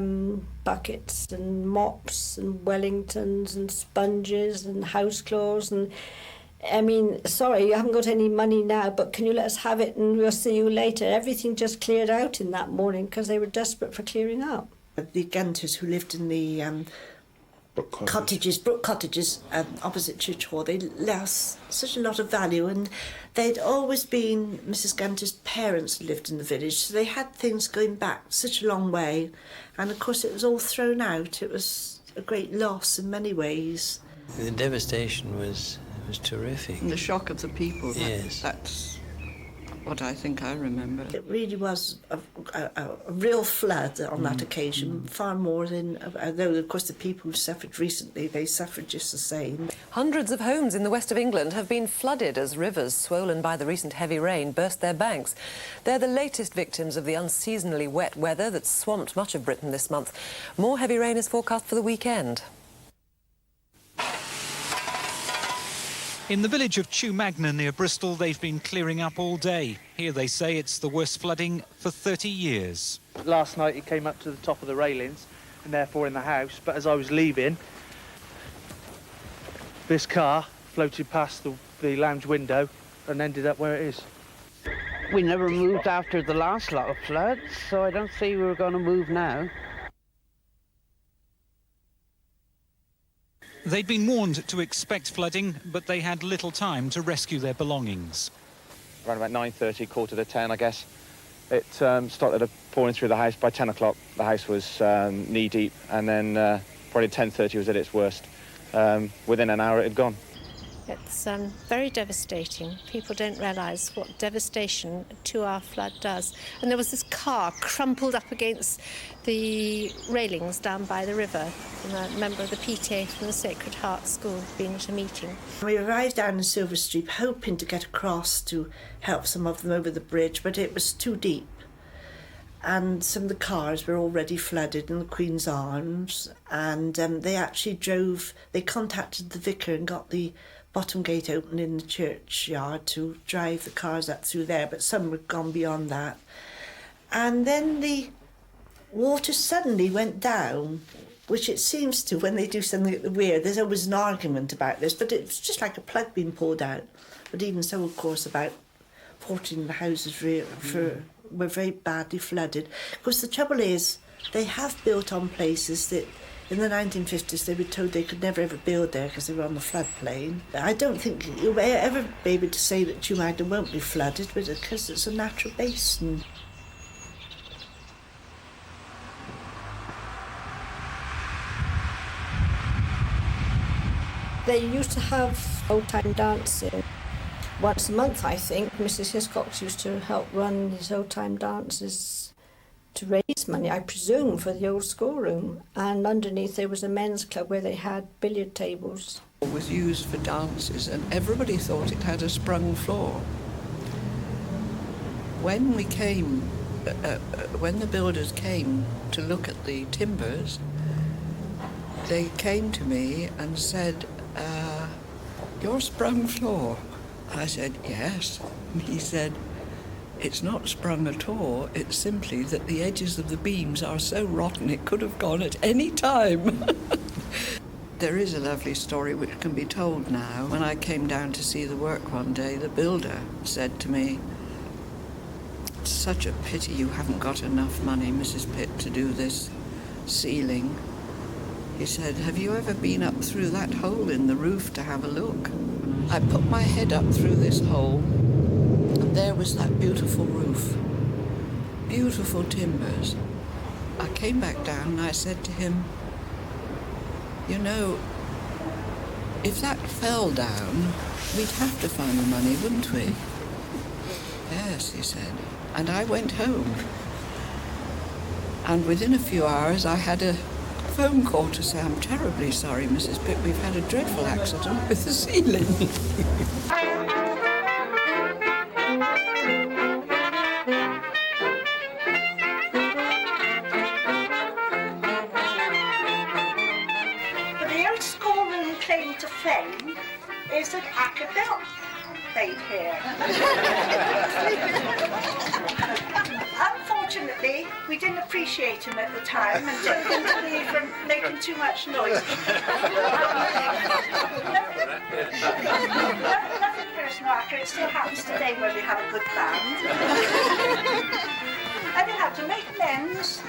buckets and mops and Wellingtons and sponges and house clothes. And I mean, sorry, you haven't got any money now, but can you let us have it and we'll see you later? Everything just cleared out in that morning because they were desperate for clearing up. The Gunters who lived in the Brook Cottages opposite Church Hall, they lost such a lot of value, and they'd always been Mrs. Gunter's parents who lived in the village, so they had things going back such a long way, and of course it was all thrown out. It was a great loss in many ways. The devastation was terrific. And the shock of the people, yes. That's what I think I remember. It really was a real flood on that occasion, far more than, although of course the people who suffered recently, they suffered just the same. Hundreds of homes in the west of England have been flooded as rivers, swollen by the recent heavy rain, burst their banks. They're the latest victims of the unseasonally wet weather that's swamped much of Britain this month. More heavy rain is forecast for the weekend. In the village of Chew Magna near Bristol, they've been clearing up all day. Here they say it's the worst flooding for 30 years. Last night it came up to the top of the railings and therefore in the house, but as I was leaving, this car floated past the lounge window and ended up where it is. We never moved after the last lot of floods, so I don't see we're going to move now. They'd been warned to expect flooding, but they had little time to rescue their belongings. Around about 9:30, quarter to 10, I guess. It started pouring through the house. By 10 o'clock, the house was knee-deep, and then probably 10:30 was at its worst. Within an hour, it had gone. It's very devastating. People don't realise what devastation a 2-hour flood does. And there was this car crumpled up against the railings down by the river, and a member of the PTA from the Sacred Heart School had been at a meeting. We arrived down in Silver Street hoping to get across to help some of them over the bridge, but it was too deep. And some of the cars were already flooded in the Queen's Arms, and they contacted the vicar and got the bottom gate open in the churchyard to drive the cars up through there, but some were gone beyond that. And then the water suddenly went down, which it seems to, when they do something at the weir, there's always an argument about this, but it's just like a plug being pulled out. But even so, of course, about 14 of the houses were very badly flooded. Of course, the trouble is, they have built on places that in the 1950s they were told they could never ever build there because they were on the floodplain. I don't think you'll ever be able to say that Chew Magna won't be flooded, but because it's a natural basin. They used to have old-time dancing. Once a month, I think, Mrs. Hiscox used to help run these old-time dances to raise money, I presume, for the old schoolroom. And underneath there was a men's club where they had billiard tables. It was used for dances, and everybody thought it had a sprung floor. When we came, when the builders came to look at the timbers, they came to me and said, "Your sprung floor." I said, "Yes." And he said, "It's not sprung at all. It's simply that the edges of the beams are so rotten it could have gone at any time." There is a lovely story which can be told now. When I came down to see the work one day, the builder said to me, "It's such a pity you haven't got enough money, Mrs. Pitt, to do this ceiling." He said, "Have you ever been up through that hole in the roof to have a look?" I put my head up through this hole, and there was that beautiful roof, beautiful timbers. I came back down and I said to him, "You know, if that fell down, we'd have to find the money, wouldn't we?" "Yes," he said. And I went home. And within a few hours I had a phone call to say, "I'm terribly sorry, Mrs. Pitt, we've had a dreadful accident with the ceiling." But the old schoolroom claim to fame is that Acadel played here. Unfortunately, we didn't appreciate him at the time and took him to leave from making too much noise. Nothing personal, Acker. It still happens today where we have a good band. Anyhow, to make amends,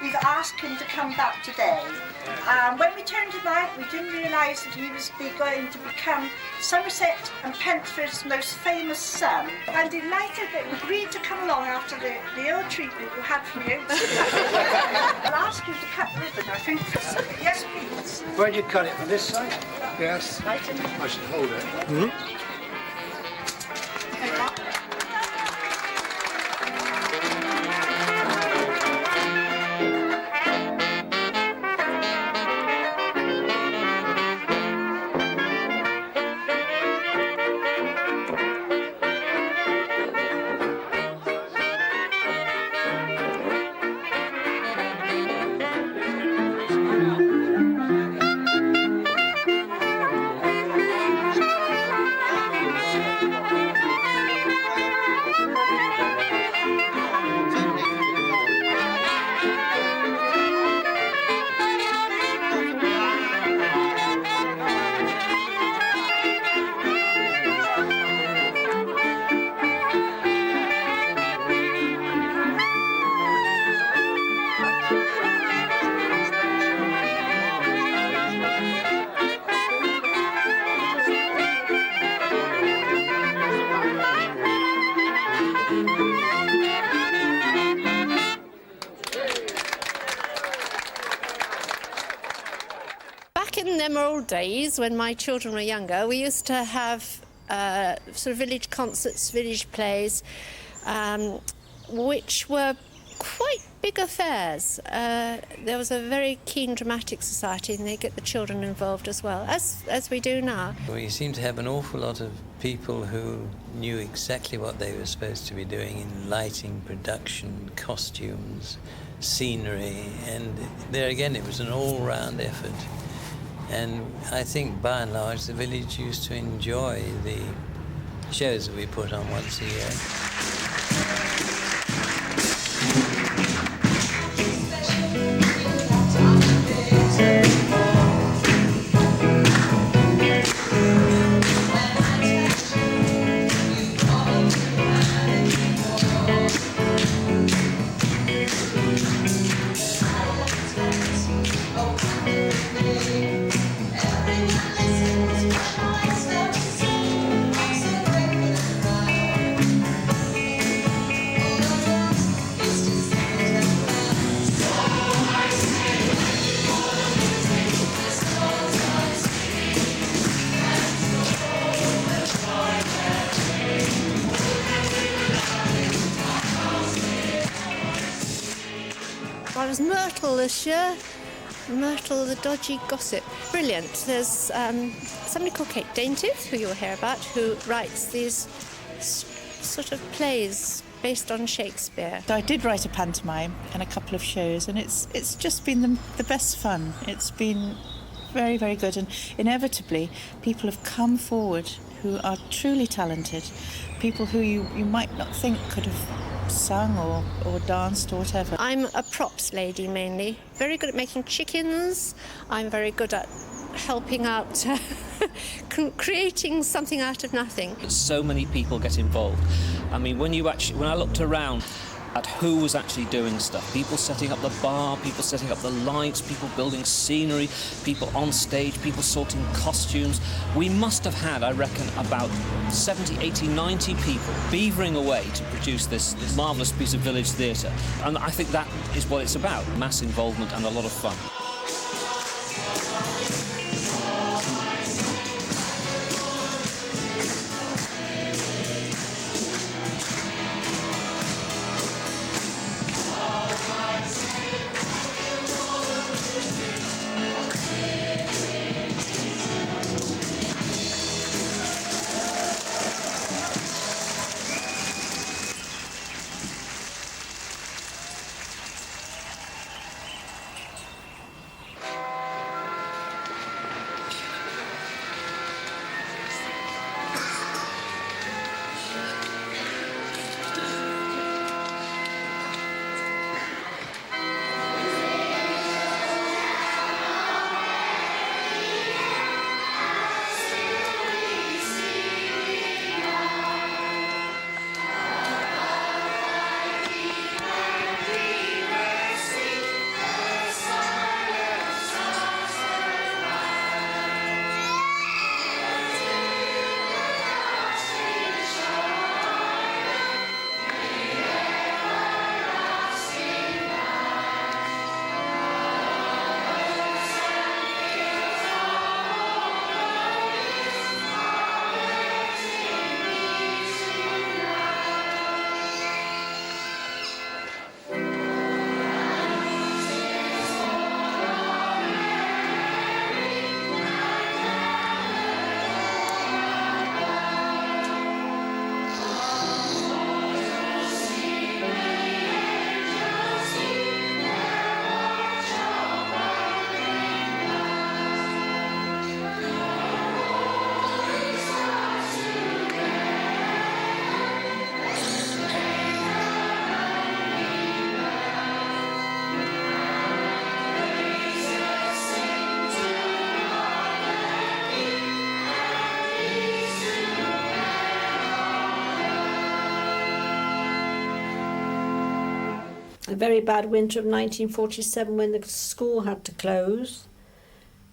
we've asked him to come back today. When we turned him out, we didn't realise that he was going to become Somerset and Pentford's most famous son. I'm delighted that he agreed to come along after the ill treatment you had from you. I'll ask you to cut the ribbon, I think. Yes, please. Where'd you cut it? On this side? Yes. Right in I should hold it. Mm-hmm. Back in them old days, when my children were younger, we used to have sort of village concerts, village plays, which were quite big affairs. There was a very keen dramatic society, and they get the children involved as well, as we do now. We seem to have an awful lot of people who knew exactly what they were supposed to be doing in lighting, production, costumes, scenery, and there again it was an all-round effort. And I think by and large the village used to enjoy the shows that we put on once a year. Well, it was Myrtle this year. Myrtle, the dodgy gossip. Brilliant. There's somebody called Kate Daintiff, who you'll hear about, who writes these sort of plays based on Shakespeare. So I did write a pantomime and a couple of shows, and it's just been the best fun. It's been very, very good, and inevitably people have come forward who are truly talented, people who you might not think could have sung or danced or whatever. I'm a props lady mainly. Very good at making chickens. I'm very good at helping out, creating something out of nothing. So many people get involved. I mean, when I looked around at who was actually doing stuff, people setting up the bar, people setting up the lights, people building scenery, people on stage, people sorting costumes. We must have had, I reckon, about 70, 80, 90 people beavering away to produce this marvellous piece of village theatre. And I think that is what it's about, mass involvement and a lot of fun. A very bad winter of 1947 when the school had to close.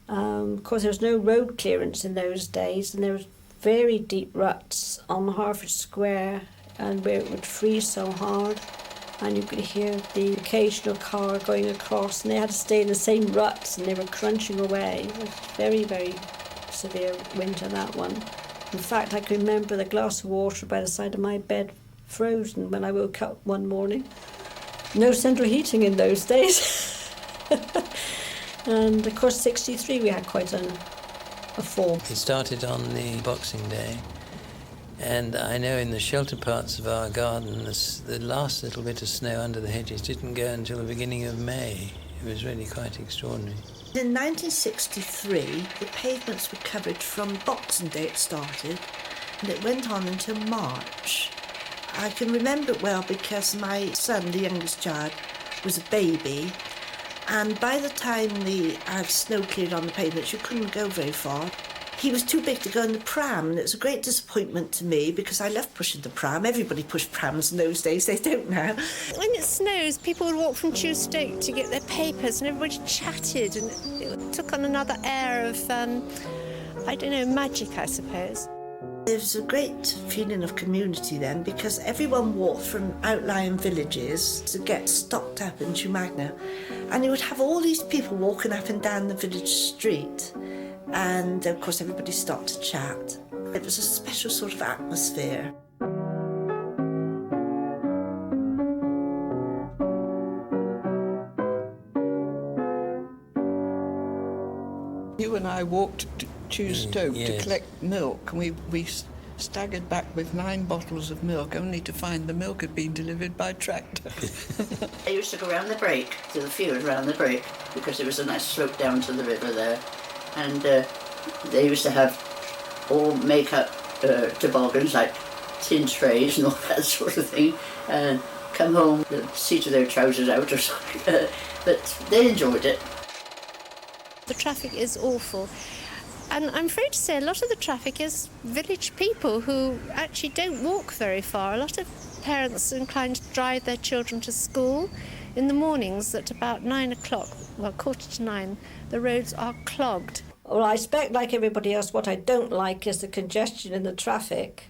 Of course, there was no road clearance in those days, and there was very deep ruts on Harvard Square, and where it would freeze so hard. and you could hear the occasional car going across, and they had to stay in the same ruts, and they were crunching away. It was very, very severe winter, that one. In fact, I can remember the glass of water by the side of my bed frozen when I woke up one morning. No central heating in those days. And of course, 63 we had quite a fall. It started on the Boxing Day, and I know in the shelter parts of our garden, the last little bit of snow under the hedges didn't go until the beginning of May. It was really quite extraordinary. In 1963, the pavements were covered from Boxing Day it started, and it went on until March. I can remember it well because my son, the youngest child, was a baby, and by the time the snow cleared on the pavements, you couldn't go very far. He was too big to go in the pram, and it was a great disappointment to me because I loved pushing the pram. Everybody pushed prams in those days, they don't now. When it snows, people would walk from Chew Stoke to get their papers, and everybody chatted, and it took on another air of, I don't know, magic, I suppose. There was a great feeling of community then because everyone walked from outlying villages to get stocked up in Chew Magna, and you would have all these people walking up and down the village street, and of course everybody stopped to chat. It was a special sort of atmosphere. You and I walked to Chew Stoke to collect milk, and we staggered back with 9 bottles of milk, only to find the milk had been delivered by tractor. I used to go round the break, to the field round the break, because there was a nice slope down to the river there, and they used to have all make-up toboggans, like tin trays and all that sort of thing, and come home, the seat of their trousers out or something, but they enjoyed it. The traffic is awful. And I'm afraid to say a lot of the traffic is village people who actually don't walk very far. A lot of parents are inclined to drive their children to school. In the mornings at about 9 o'clock, well, 8:45, the roads are clogged. Well, I expect, like everybody else, what I don't like is the congestion in the traffic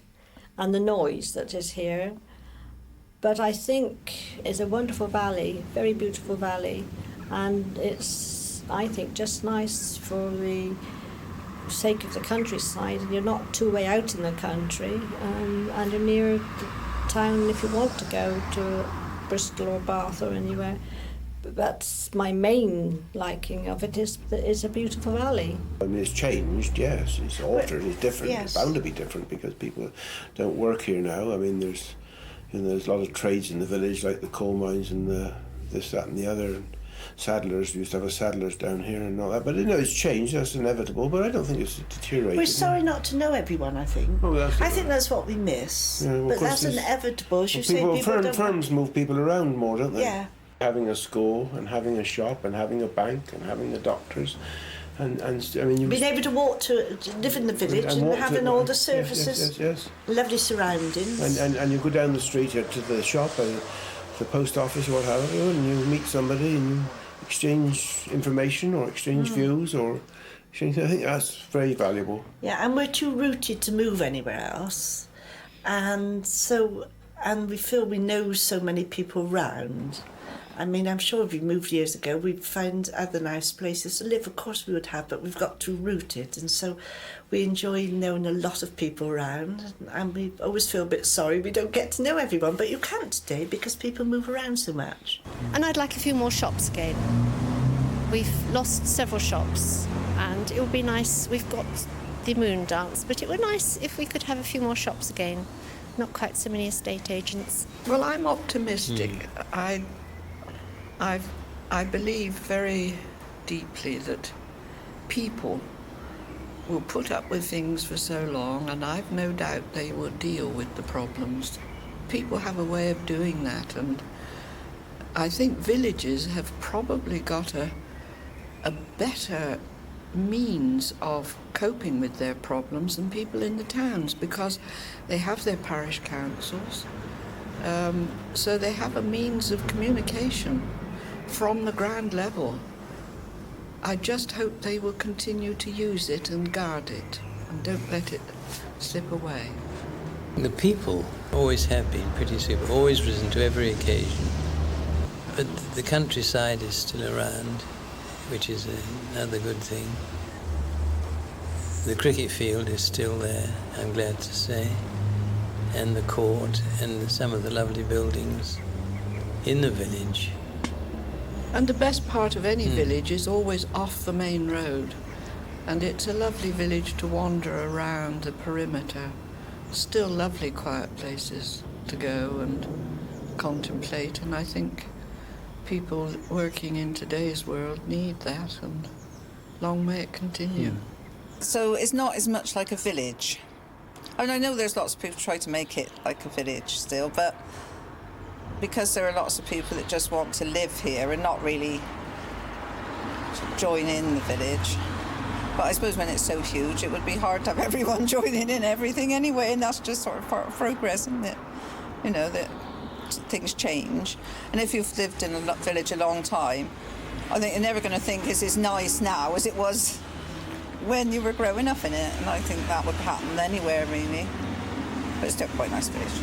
and the noise that is here. But I think it's a wonderful valley, very beautiful valley, and it's, I think, just nice for the sake of the countryside, and you're not too way out in the country, and you're near the town if you want to go to Bristol or Bath or anywhere. But that's my main liking of it, is that it's a beautiful valley. I mean, it's changed, yes, it's altered, it's different, Yes. It's bound to be different because people don't work here now. I mean, there's a lot of trades in the village, like the coal mines and the this, that and the other. And saddlers, we used to have a saddlers down here and all that, but it's changed, that's inevitable, but I don't think it's deteriorated. We're sorry not to know everyone, I think. Oh, that's I think that's what we miss. Yeah, well, but that's inevitable, as you say. Firms move people around more, don't they? Yeah. Having a school and having a shop and having a bank and having the doctors and I mean... Being able to walk to live in the village and having all the services. Yes. Lovely surroundings. And you go down the street to the shop, the post office or what have you, and you meet somebody and you exchange information or exchange views or exchange. I think that's very valuable. Yeah, and we're too rooted to move anywhere else, and we feel we know so many people round. I mean, I'm sure if we moved years ago, we'd find other nice places to live. Of course we would have, but we've got too rooted, and so we enjoy knowing a lot of people around, and we always feel a bit sorry we don't get to know everyone, but you can't today because people move around so much. And I'd like a few more shops again. We've lost several shops, and it would be nice. We've got the Moon Dance, but it would be nice if we could have a few more shops again. Not quite so many estate agents. Well, I'm optimistic. I believe very deeply that people will put up with things for so long, and I've no doubt they will deal with the problems. People have a way of doing that, and I think villages have probably got a better means of coping with their problems than people in the towns, because they have their parish councils, so they have a means of communication from the ground level. I just hope they will continue to use it and guard it and don't let it slip away. The people always have been pretty super, always risen to every occasion. But the countryside is still around, which is another good thing. The cricket field is still there, I'm glad to say, and the court and some of the lovely buildings in the village. And the best part of any village is always off the main road. And it's a lovely village to wander around the perimeter. Still lovely quiet places to go and contemplate. And I think people working in today's world need that, and long may it continue. So it's not as much like a village. And I know there's lots of people try to make it like a village still, but because there are lots of people that just want to live here and not really join in the village. But I suppose when it's so huge, it would be hard to have everyone joining in everything anyway, and that's just sort of part of progress, isn't it? You know, that things change. And if you've lived in a village a long time, I think you're never going to think it's as nice now as it was when you were growing up in it, and I think that would happen anywhere, really. But it's still quite a nice village.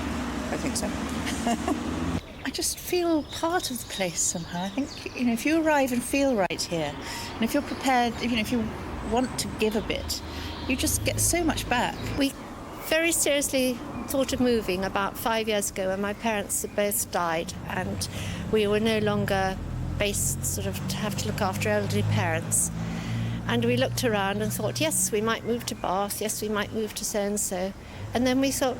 I think so. I just feel part of the place somehow. I think, you know, if you arrive and feel right here, and if you're prepared, you know, if you want to give a bit, you just get so much back. We very seriously thought of moving about 5 years ago when my parents had both died, and we were no longer based sort of to have to look after elderly parents. And we looked around and thought, yes, we might move to Bath, yes, we might move to so-and-so. And then we thought,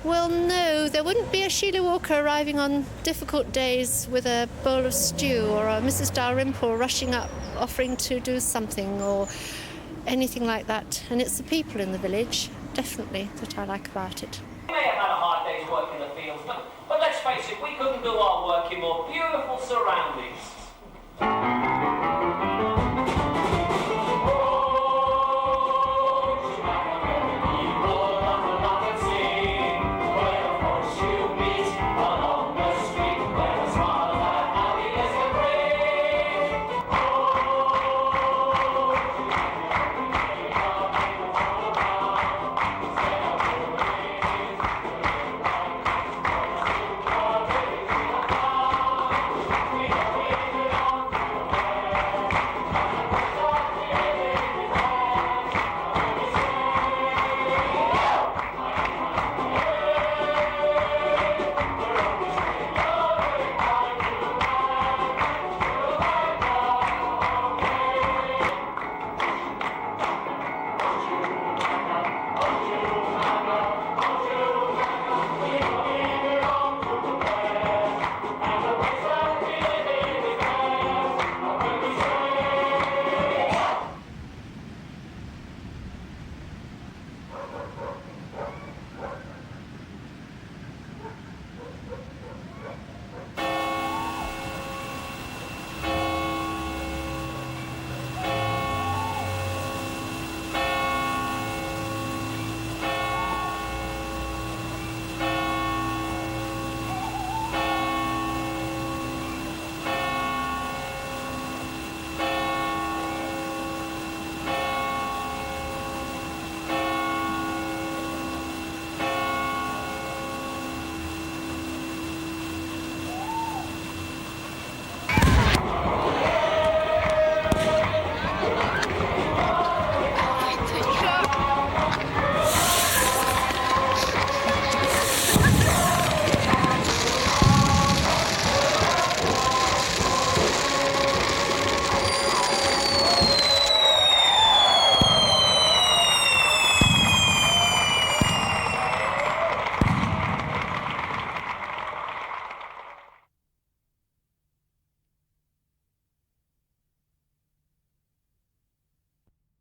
well, no, there wouldn't be a Sheila Walker arriving on difficult days with a bowl of stew, or a Mrs. Dalrymple rushing up offering to do something, or anything like that. And it's the people in the village, definitely, that I like about it. We may have had a hard day's work in the fields, but let's face it, we couldn't do our work in more beautiful surroundings.